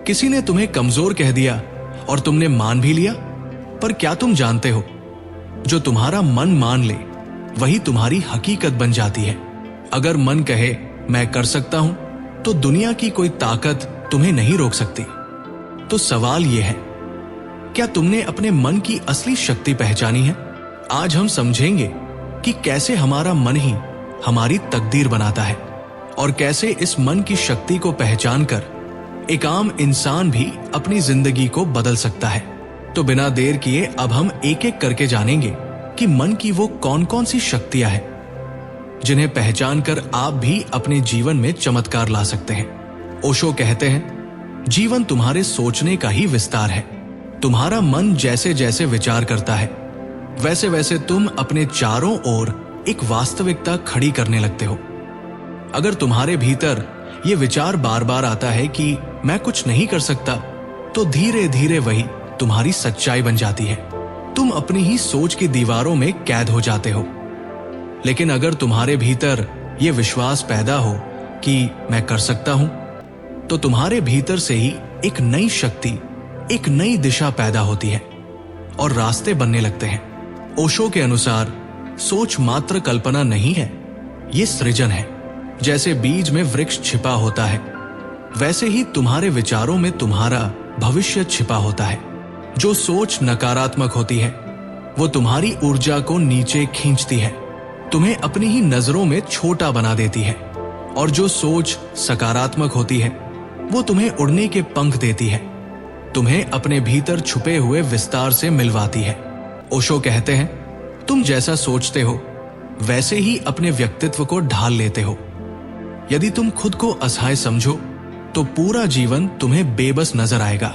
किसी ने तुम्हें कमजोर कह दिया और तुमने मान भी लिया, पर क्या तुम जानते हो, जो तुम्हारा मन मान ले वही तुम्हारी हकीकत बन जाती है। अगर मन कहे मैं कर सकता हूं, तो दुनिया की कोई ताकत तुम्हें नहीं रोक सकती। तो सवाल यह है, क्या तुमने अपने मन की असली शक्ति पहचानी है? आज हम समझेंगे कि कैसे हमारा मन ही हमारी तकदीर बनाता है और कैसे इस मन की शक्ति को पहचानकर एक आम इंसान भी अपनी जिंदगी को बदल सकता है। तो बिना देर किए अब हम एक एक करके जानेंगे कि मन की वो कौन कौन सी शक्तियां हैं जिन्हें पहचानकर आप भी अपने जीवन में चमत्कार ला सकते हैं। ओशो कहते हैं, जीवन तुम्हारे सोचने का ही विस्तार है। तुम्हारा मन जैसे जैसे विचार करता है, वैसे वैसे तुम अपने चारों ओर एक वास्तविकता खड़ी करने लगते हो। अगर तुम्हारे भीतर यह विचार बार बार आता है कि मैं कुछ नहीं कर सकता, तो धीरे धीरे वही तुम्हारी सच्चाई बन जाती है। तुम अपनी ही सोच की दीवारों में कैद हो जाते हो। लेकिन अगर तुम्हारे भीतर यह विश्वास पैदा हो कि मैं कर सकता हूं, तो तुम्हारे भीतर से ही एक नई शक्ति, एक नई दिशा पैदा होती है और रास्ते बनने लगते हैं। ओशो के अनुसार सोच मात्र कल्पना नहीं है, ये सृजन है। जैसे बीज में वृक्ष छिपा होता है, वैसे ही तुम्हारे विचारों में तुम्हारा भविष्य छिपा होता है। जो सोच नकारात्मक होती है वो तुम्हारी ऊर्जा को नीचे खींचती है, तुम्हें अपनी ही नजरों में छोटा बना देती है। और जो सोच सकारात्मक होती है वो तुम्हें उड़ने के पंख देती है, तुम्हें अपने भीतर छुपे हुए विस्तार से मिलवाती है। ओशो कहते हैं, तुम जैसा सोचते हो वैसे ही अपने व्यक्तित्व को ढाल लेते हो। यदि तुम खुद को असहाय समझो तो पूरा जीवन तुम्हें बेबस नजर आएगा,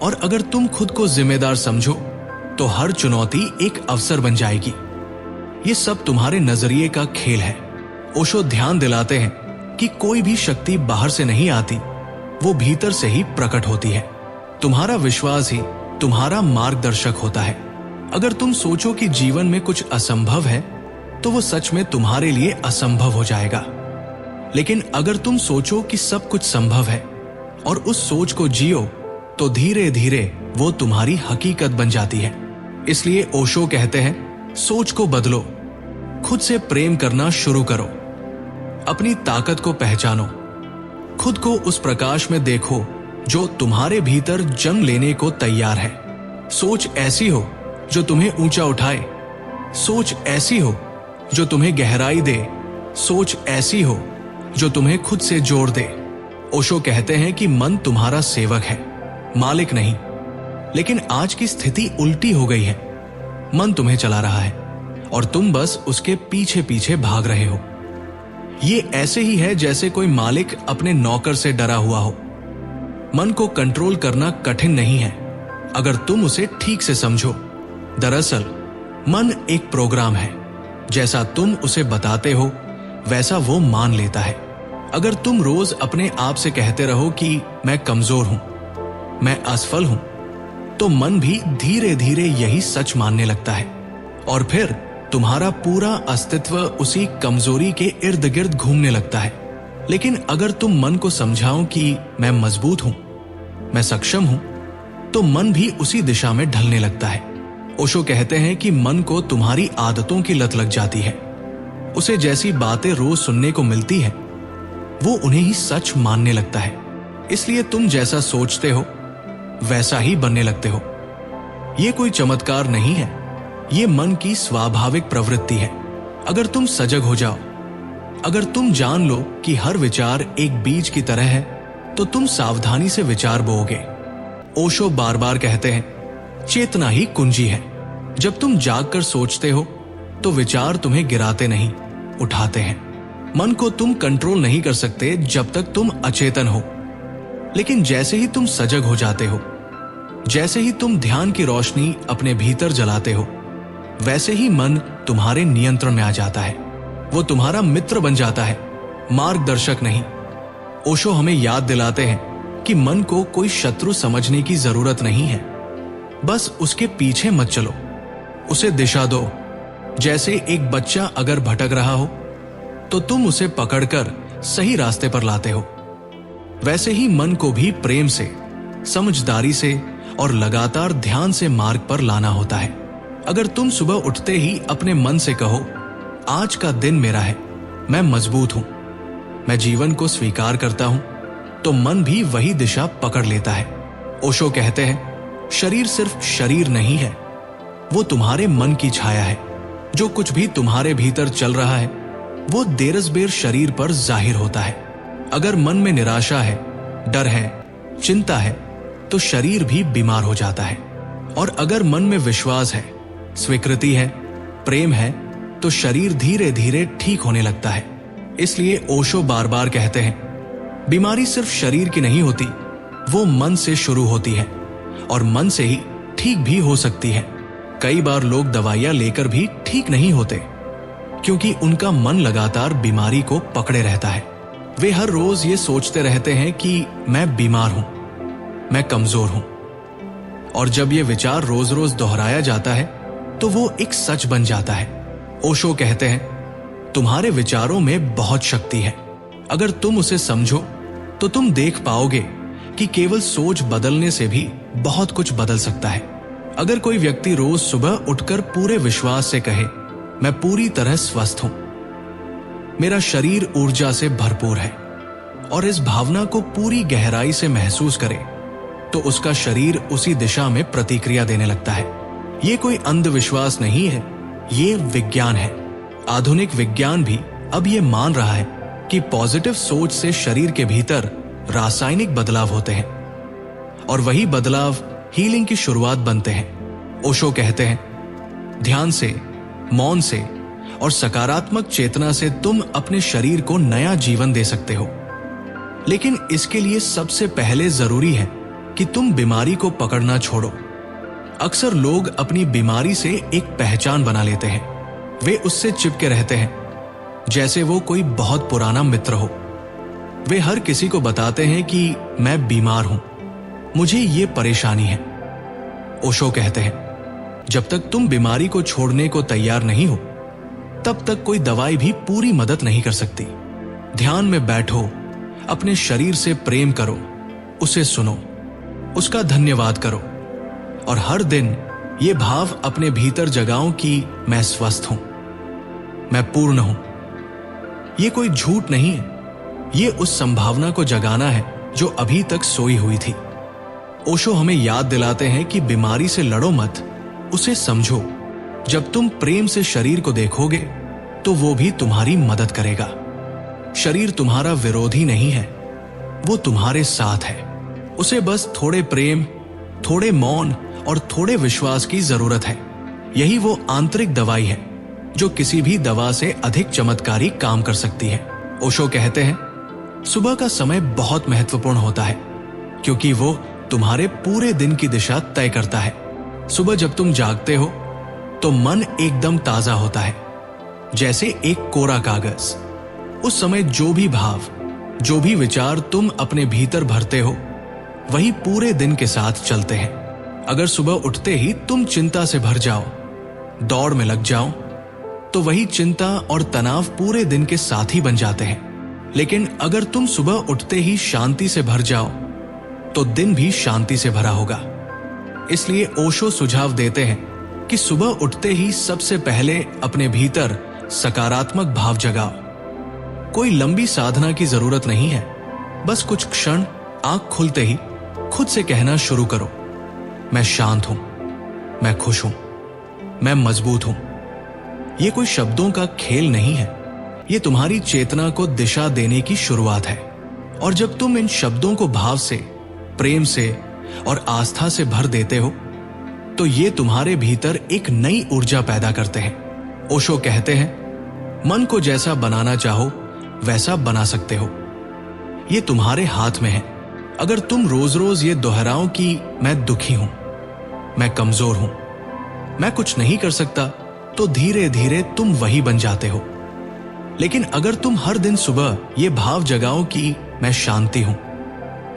और अगर तुम खुद को जिम्मेदार समझो तो हर चुनौती एक अवसर बन जाएगी। ये सब तुम्हारे नजरिए का खेल है। ओशो ध्यान दिलाते हैं कि कोई भी शक्ति बाहर से नहीं आती, वो भीतर से ही प्रकट होती है। तुम्हारा विश्वास ही तुम्हारा मार्गदर्शक होता है। अगर तुम सोचो कि जीवन में कुछ असंभव है, तो वो सच में तुम्हारे लिए असंभव हो जाएगा। लेकिन अगर तुम सोचो कि सब कुछ संभव है और उस सोच को जियो, तो धीरे धीरे वो तुम्हारी हकीकत बन जाती है। इसलिए ओशो कहते हैं, सोच को बदलो, खुद से प्रेम करना शुरू करो, अपनी ताकत को पहचानो, खुद को उस प्रकाश में देखो जो तुम्हारे भीतर जंग लेने को तैयार है। सोच ऐसी हो जो तुम्हें ऊंचा उठाए, सोच ऐसी हो जो तुम्हें गहराई दे, सोच ऐसी हो जो तुम्हें खुद से जोड़ दे। ओशो कहते हैं कि मन तुम्हारा सेवक है, मालिक नहीं। लेकिन आज की स्थिति उल्टी हो गई है। मन तुम्हें चला रहा है और तुम बस उसके पीछे पीछे भाग रहे हो। ये ऐसे ही है जैसे कोई मालिक अपने नौकर से डरा हुआ हो। मन को कंट्रोल करना कठिन नहीं है अगर तुम उसे ठीक से समझो। दरअसल मन एक प्रोग्राम है, जैसा तुम उसे बताते हो वैसा वो मान लेता है। अगर तुम रोज अपने आप से कहते रहो कि मैं कमजोर हूं, मैं असफल हूं, तो मन भी धीरे धीरे यही सच मानने लगता है और फिर तुम्हारा पूरा अस्तित्व उसी कमजोरी के इर्द गिर्द घूमने लगता है। लेकिन अगर तुम मन को समझाओ कि मैं मजबूत हूं, मैं सक्षम हूं, तो मन भी उसी दिशा में ढलने लगता है। ओशो कहते हैं कि मन को तुम्हारी आदतों की लत लग जाती है। उसे जैसी बातें रोज सुनने को मिलती है वो उन्हें ही सच मानने लगता है। इसलिए तुम जैसा सोचते हो वैसा ही बनने लगते हो। ये कोई चमत्कार नहीं है, ये मन की स्वाभाविक प्रवृत्ति है। अगर तुम सजग हो जाओ, अगर तुम जान लो कि हर विचार एक बीज की तरह है, तो तुम सावधानी से विचार बोओगे। ओशो बार बार कहते हैं, चेतना ही कुंजी है। जब तुम जागकर सोचते हो तो विचार तुम्हें गिराते नहीं, उठाते हैं। मन को तुम कंट्रोल नहीं कर सकते जब तक तुम अचेतन हो। लेकिन जैसे ही तुम सजग हो जाते हो, जैसे ही तुम ध्यान की रोशनी अपने भीतर जलाते हो, वैसे ही मन तुम्हारे नियंत्रण में आ जाता है। वो तुम्हारा मित्र बन जाता है, मार्गदर्शक नहीं। ओशो हमें याद दिलाते हैं कि मन को कोई शत्रु समझने की जरूरत नहीं है। बस उसके पीछे मत चलो, उसे दिशा दो। जैसे एक बच्चा अगर भटक रहा हो तो तुम उसे पकड़कर सही रास्ते पर लाते हो, वैसे ही मन को भी प्रेम से, समझदारी से और लगातार ध्यान से मार्ग पर लाना होता है। अगर तुम सुबह उठते ही अपने मन से कहो, आज का दिन मेरा है, मैं मजबूत हूं, मैं जीवन को स्वीकार करता हूं, तो मन भी वही दिशा पकड़ लेता है। ओशो कहते हैं, शरीर सिर्फ शरीर नहीं है, वो तुम्हारे मन की छाया है। जो कुछ भी तुम्हारे भीतर चल रहा है वो देरसबेर शरीर पर जाहिर होता है। अगर मन में निराशा है, डर है, चिंता है, तो शरीर भी बीमार हो जाता है। और अगर मन में विश्वास है, स्वीकृति है, प्रेम है, तो शरीर धीरे धीरे ठीक होने लगता है। इसलिए ओशो बार बार कहते हैं, बीमारी सिर्फ शरीर की नहीं होती, वो मन से शुरू होती है और मन से ही ठीक भी हो सकती है। कई बार लोग दवाइयां लेकर भी ठीक नहीं होते क्योंकि उनका मन लगातार बीमारी को पकड़े रहता है। वे हर रोज ये सोचते रहते हैं कि मैं बीमार हूं, मैं कमजोर हूं। और जब ये विचार रोज रोज दोहराया जाता है तो वो एक सच बन जाता है। ओशो कहते हैं, तुम्हारे विचारों में बहुत शक्ति है। अगर तुम उसे समझो तो तुम देख पाओगे कि केवल सोच बदलने से भी बहुत कुछ बदल सकता है। अगर कोई व्यक्ति रोज सुबह उठकर पूरे विश्वास से कहे, मैं पूरी तरह स्वस्थ हूं, मेरा शरीर ऊर्जा से भरपूर है, और इस भावना को पूरी गहराई से महसूस करे, तो उसका शरीर उसी दिशा में प्रतिक्रिया देने लगता है। ये कोई अंधविश्वास नहीं है, ये विज्ञान है। आधुनिक विज्ञान भी अब ये मान रहा है कि पॉजिटिव सोच से शरीर के भीतर रासायनिक बदलाव होते हैं और वही बदलाव हीलिंग की शुरुआत बनते हैं। ओशो कहते हैं, ध्यान से, मौन से और सकारात्मक चेतना से तुम अपने शरीर को नया जीवन दे सकते हो। लेकिन इसके लिए सबसे पहले जरूरी है कि तुम बीमारी को पकड़ना छोड़ो। अक्सर लोग अपनी बीमारी से एक पहचान बना लेते हैं। वे उससे चिपके रहते हैं जैसे वो कोई बहुत पुराना मित्र हो। वे हर किसी को बताते हैं कि मैं बीमार हूं, मुझे ये परेशानी है। ओशो कहते हैं, जब तक तुम बीमारी को छोड़ने को तैयार नहीं हो तब तक कोई दवाई भी पूरी मदद नहीं कर सकती। ध्यान में बैठो, अपने शरीर से प्रेम करो, उसे सुनो, उसका धन्यवाद करो और हर दिन ये भाव अपने भीतर जगाओ कि मैं स्वस्थ हूं, मैं पूर्ण हूं। ये कोई झूठ नहीं है, ये उस संभावना को जगाना है जो अभी तक सोई हुई थी। ओशो हमें याद दिलाते हैं कि बीमारी से लड़ो मत, उसे समझो। जब तुम प्रेम से शरीर को देखोगे तो वो भी तुम्हारी मदद करेगा। शरीर तुम्हारा विरोधी नहीं है, वो तुम्हारे साथ है। उसे बस थोड़े प्रेम, थोड़े मौन और थोड़े विश्वास की जरूरत है। यही वो आंतरिक दवाई है जो किसी भी दवा से अधिक चमत्कारी काम कर सकती है। ओशो कहते हैं, सुबह का समय बहुत महत्वपूर्ण होता है क्योंकि वो तुम्हारे पूरे दिन की दिशा तय करता है। सुबह जब तुम जागते हो तो मन एकदम ताजा होता है, जैसे एक कोरा कागज। उस समय जो भी भाव, जो भी विचार तुम अपने भीतर भरते हो वही पूरे दिन के साथ चलते हैं। अगर सुबह उठते ही तुम चिंता से भर जाओ, दौड़ में लग जाओ, तो वही चिंता और तनाव पूरे दिन के साथी बन जाते हैं। लेकिन अगर तुम सुबह उठते ही शांति से भर जाओ तो दिन भी शांति से भरा होगा। इसलिए ओशो सुझाव देते हैं कि सुबह उठते ही सबसे पहले अपने भीतर सकारात्मक भाव जगाओ। कोई लंबी साधना की जरूरत नहीं है, बस कुछ क्षण आंख खुलते ही खुद से कहना शुरू करो, मैं शांत हूं, मैं खुश हूं, मैं मजबूत हूं। ये कोई शब्दों का खेल नहीं है, ये तुम्हारी चेतना को दिशा देने की शुरुआत है। और जब तुम इन शब्दों को भाव से, प्रेम से और आस्था से भर देते हो तो ये तुम्हारे भीतर एक नई ऊर्जा पैदा करते हैं। ओशो कहते हैं, मन को जैसा बनाना चाहो वैसा बना सकते हो, ये तुम्हारे हाथ में है। अगर तुम रोज रोज ये दोहराओ कि मैं दुखी हूं, मैं कमजोर हूं, मैं कुछ नहीं कर सकता, तो धीरे धीरे तुम वही बन जाते हो। लेकिन अगर तुम हर दिन सुबह ये भाव जगाओ कि मैं शांति हूं,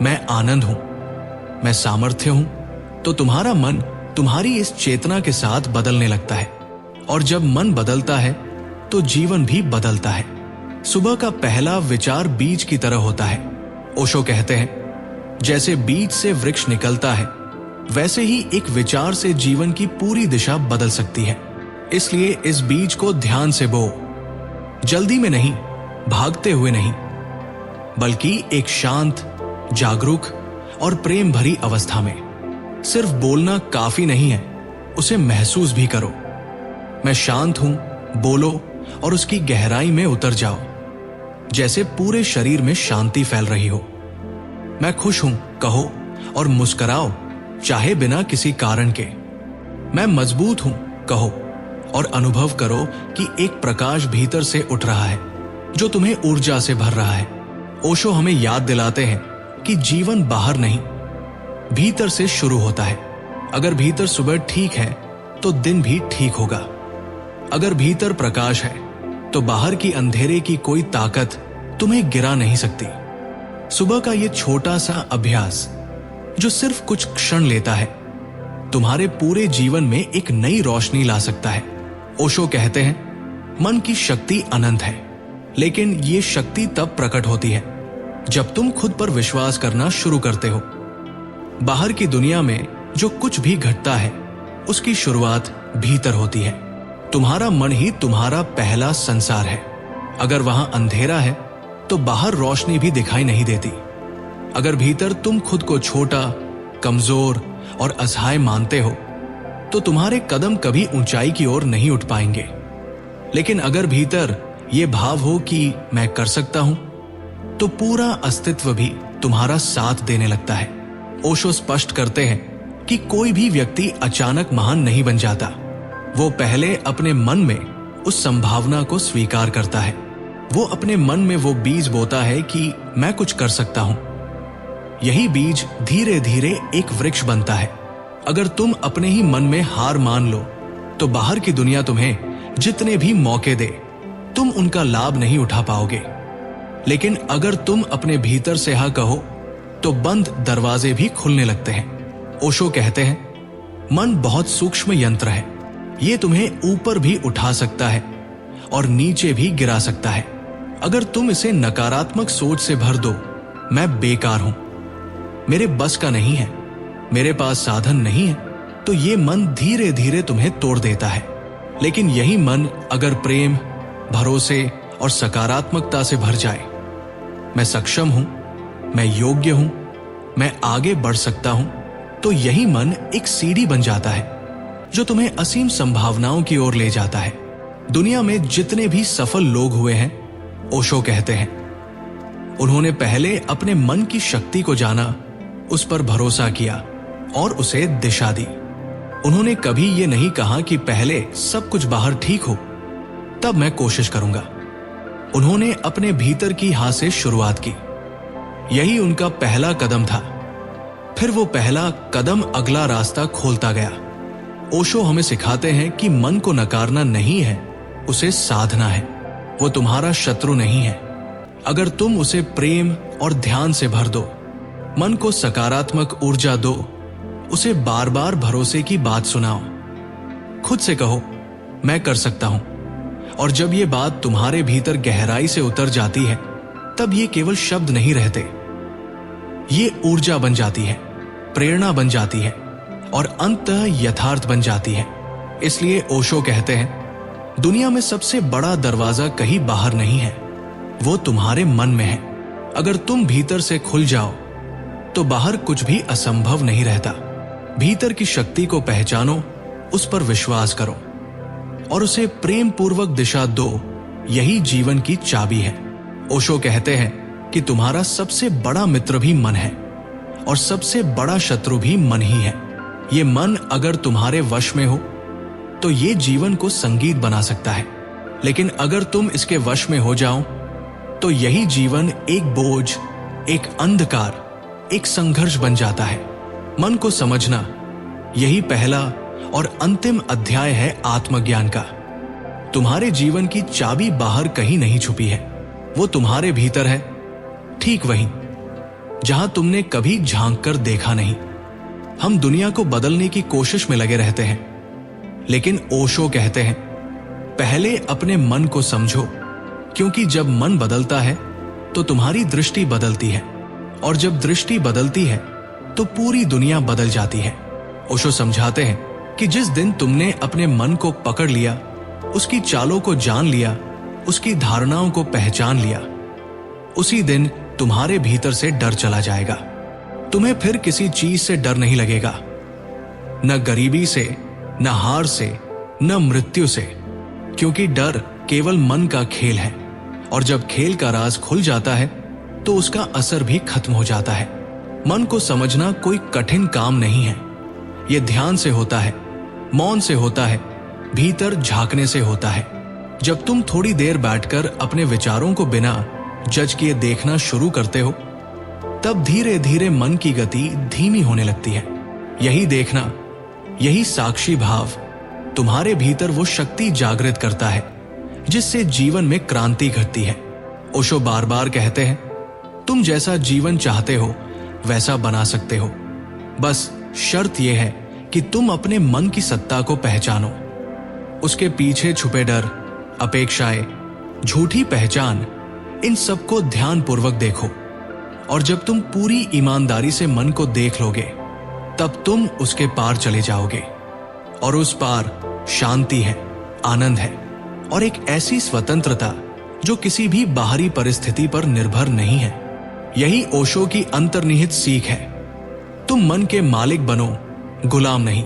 मैं आनंद हूं, मैं सामर्थ्य हूं, तो तुम्हारा मन तुम्हारी इस चेतना के साथ बदलने लगता है। और जब मन बदलता है तो जीवन भी बदलता है। सुबह का पहला विचार बीज की तरह होता है ओशो कहते हैं, जैसे बीज से वृक्ष निकलता है, वैसे ही एक विचार से जीवन की पूरी दिशा बदल सकती है। इसलिए इस बीज को ध्यान से बो, जल्दी में नहीं, भागते हुए नहीं, बल्कि एक शांत, जागरूक और प्रेम भरी अवस्था में। सिर्फ बोलना काफी नहीं है, उसे महसूस भी करो। मैं शांत हूं, बोलो और उसकी गहराई में उतर जाओ, जैसे पूरे शरीर में शांति फैल रही हो। मैं खुश हूं कहो और मुस्कुराओ, चाहे बिना किसी कारण के। मैं मजबूत हूं कहो और अनुभव करो कि एक प्रकाश भीतर से उठ रहा है जो तुम्हें ऊर्जा से भर रहा है। ओशो हमें याद दिलाते हैं कि जीवन बाहर नहीं, भीतर से शुरू होता है। अगर भीतर सुबह ठीक है तो दिन भी ठीक होगा। अगर भीतर प्रकाश है तो बाहर की अंधेरे की कोई ताकत तुम्हें गिरा नहीं सकती। सुबह का ये छोटा सा अभ्यास जो सिर्फ कुछ क्षण लेता है, तुम्हारे पूरे जीवन में एक नई रोशनी ला सकता है। ओशो कहते हैं, मन की शक्ति अनंत है, लेकिन ये शक्ति तब प्रकट होती है जब तुम खुद पर विश्वास करना शुरू करते हो। बाहर की दुनिया में जो कुछ भी घटता है, उसकी शुरुआत भीतर होती है। तुम्हारा मन ही तुम्हारा पहला संसार है। अगर वहां अंधेरा है तो बाहर रोशनी भी दिखाई नहीं देती। अगर भीतर तुम खुद को छोटा, कमजोर और असहाय मानते हो तो तुम्हारे कदम कभी ऊंचाई की ओर नहीं उठ पाएंगे। लेकिन अगर भीतर यह भाव हो कि मैं कर सकता हूं, तो पूरा अस्तित्व भी तुम्हारा साथ देने लगता है। ओशो स्पष्ट करते हैं कि कोई भी व्यक्ति अचानक महान नहीं बन जाता। वो पहले अपने मन में उस संभावना को स्वीकार करता है। वो अपने मन में वो बीज बोता है कि मैं कुछ कर सकता हूं। यही बीज धीरे धीरे एक वृक्ष बनता है। अगर तुम अपने ही मन में हार मान लो तो बाहर की दुनिया तुम्हें जितने भी मौके दे, तुम उनका लाभ नहीं उठा पाओगे। लेकिन अगर तुम अपने भीतर से हाँ कहो तो बंद दरवाजे भी खुलने लगते हैं। ओशो कहते हैं, मन बहुत सूक्ष्म यंत्र है। ये तुम्हें ऊपर भी उठा सकता है और नीचे भी गिरा सकता है। अगर तुम इसे नकारात्मक सोच से भर दो, मैं बेकार हूं, मेरे बस का नहीं है, मेरे पास साधन नहीं है, तो ये मन धीरे धीरे तुम्हें तोड़ देता है। लेकिन यही मन अगर प्रेम, भरोसे और सकारात्मकता से भर जाए, मैं सक्षम हूं, मैं योग्य हूं, मैं आगे बढ़ सकता हूं, तो यही मन एक सीढ़ी बन जाता है जो तुम्हें असीम संभावनाओं की ओर ले जाता है। दुनिया में जितने भी सफल लोग हुए हैं, ओशो कहते हैं, उन्होंने पहले अपने मन की शक्ति को जाना, उस पर भरोसा किया और उसे दिशा दी। उन्होंने कभी ये नहीं कहा कि पहले सब कुछ बाहर ठीक हो, तब मैं कोशिश करूंगा। उन्होंने अपने भीतर की हाँ से शुरुआत की। यही उनका पहला कदम था। फिर वो पहला कदम अगला रास्ता खोलता गया। ओशो हमें सिखाते हैं कि मन को नकारना नहीं है, उसे साधना है। वो तुम्हारा शत्रु नहीं है। अगर तुम उसे प्रेम और ध्यान से भर दो, मन को सकारात्मक ऊर्जा दो, उसे बार बार भरोसे की बात सुनाओ, खुद से कहो मैं कर सकता हूं, और जब ये बात तुम्हारे भीतर गहराई से उतर जाती है, तब ये केवल शब्द नहीं रहते, ये ऊर्जा बन जाती है, प्रेरणा बन जाती है और अंततः यथार्थ बन जाती है। इसलिए ओशो कहते हैं, दुनिया में सबसे बड़ा दरवाजा कहीं बाहर नहीं है, वो तुम्हारे मन में है। अगर तुम भीतर से खुल जाओ तो बाहर कुछ भी असंभव नहीं रहता। भीतर की शक्ति को पहचानो, उस पर विश्वास करो और उसे प्रेम पूर्वक दिशा दो। यही जीवन की चाबी है। ओशो कहते हैं कि तुम्हारा सबसे बड़ा मित्र भी मन है और सबसे बड़ा शत्रु भी मन ही है। ये मन अगर तुम्हारे वश में हो तो ये जीवन को संगीत बना सकता है, लेकिन अगर तुम इसके वश में हो जाओ तो यही जीवन एक बोझ, एक अंधकार, एक संघर्ष बन जाता है। मन को समझना यही पहला और अंतिम अध्याय है आत्मज्ञान का। तुम्हारे जीवन की चाबी बाहर कहीं नहीं छुपी है, वो तुम्हारे भीतर है, ठीक वहीं जहां तुमने कभी झांक कर देखा नहीं। हम दुनिया को बदलने की कोशिश में लगे रहते हैं, लेकिन ओशो कहते हैं, पहले अपने मन को समझो, क्योंकि जब मन बदलता है तो तुम्हारी दृष्टि बदलती है और जब दृष्टि बदलती है तो पूरी दुनिया बदल जाती है। ओशो समझाते हैं कि जिस दिन तुमने अपने मन को पकड़ लिया, उसकी चालों को जान लिया, उसकी धारणाओं को पहचान लिया, उसी दिन तुम्हारे भीतर से डर चला जाएगा। तुम्हें फिर किसी चीज से डर नहीं लगेगा, न गरीबी से, न हार से, न मृत्यु से, क्योंकि डर केवल मन का खेल है और जब खेल का राज खुल जाता है तो उसका असर भी खत्म हो जाता है। मन को समझना कोई कठिन काम नहीं है। यह ध्यान से होता है, मौन से होता है, भीतर झांकने से होता है। जब तुम थोड़ी देर बैठकर अपने विचारों को बिना जज किए देखना शुरू करते हो, तब धीरे धीरे मन की गति धीमी होने लगती है। यही देखना, यही साक्षी भाव तुम्हारे भीतर वो शक्ति जागृत करता है जिससे जीवन में क्रांति घटती है। ओशो बार बार कहते हैं, तुम जैसा जीवन चाहते हो वैसा बना सकते हो, बस शर्त यह है कि तुम अपने मन की सत्ता को पहचानो। उसके पीछे छुपे डर, अपेक्षाएं, झूठी पहचान, इन सबको ध्यानपूर्वक देखो और जब तुम पूरी ईमानदारी से मन को देख लोगे तब तुम उसके पार चले जाओगे और उस पार शांति है, आनंद है और एक ऐसी स्वतंत्रता जो किसी भी बाहरी परिस्थिति पर निर्भर नहीं है। यही ओशो की अंतर्निहित सीख है। तुम मन के मालिक बनो, गुलाम नहीं।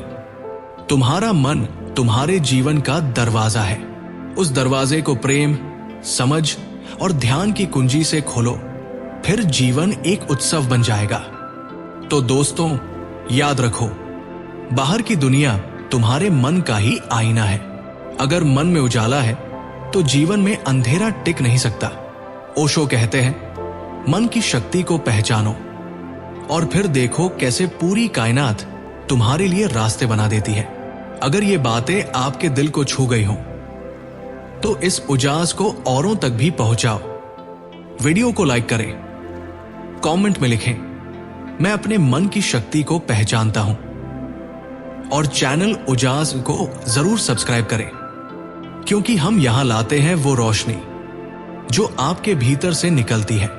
तुम्हारा मन तुम्हारे जीवन का दरवाजा है। उस दरवाजे को प्रेम, समझ और ध्यान की कुंजी से खोलो, फिर जीवन एक उत्सव बन जाएगा। तो दोस्तों, याद रखो, बाहर की दुनिया तुम्हारे मन का ही आईना है। अगर मन में उजाला है तो जीवन में अंधेरा टिक नहीं सकता। ओशो कहते हैं, मन की शक्ति को पहचानो और फिर देखो कैसे पूरी कायनात तुम्हारे लिए रास्ते बना देती है। अगर ये बातें आपके दिल को छू गई हों तो इस उजास को औरों तक भी पहुंचाओ। वीडियो को लाइक करें, कमेंट में लिखें, मैं अपने मन की शक्ति को पहचानता हूं, और चैनल उजास को जरूर सब्सक्राइब करें, क्योंकि हम यहां लाते हैं वो रोशनी जो आपके भीतर से निकलती है।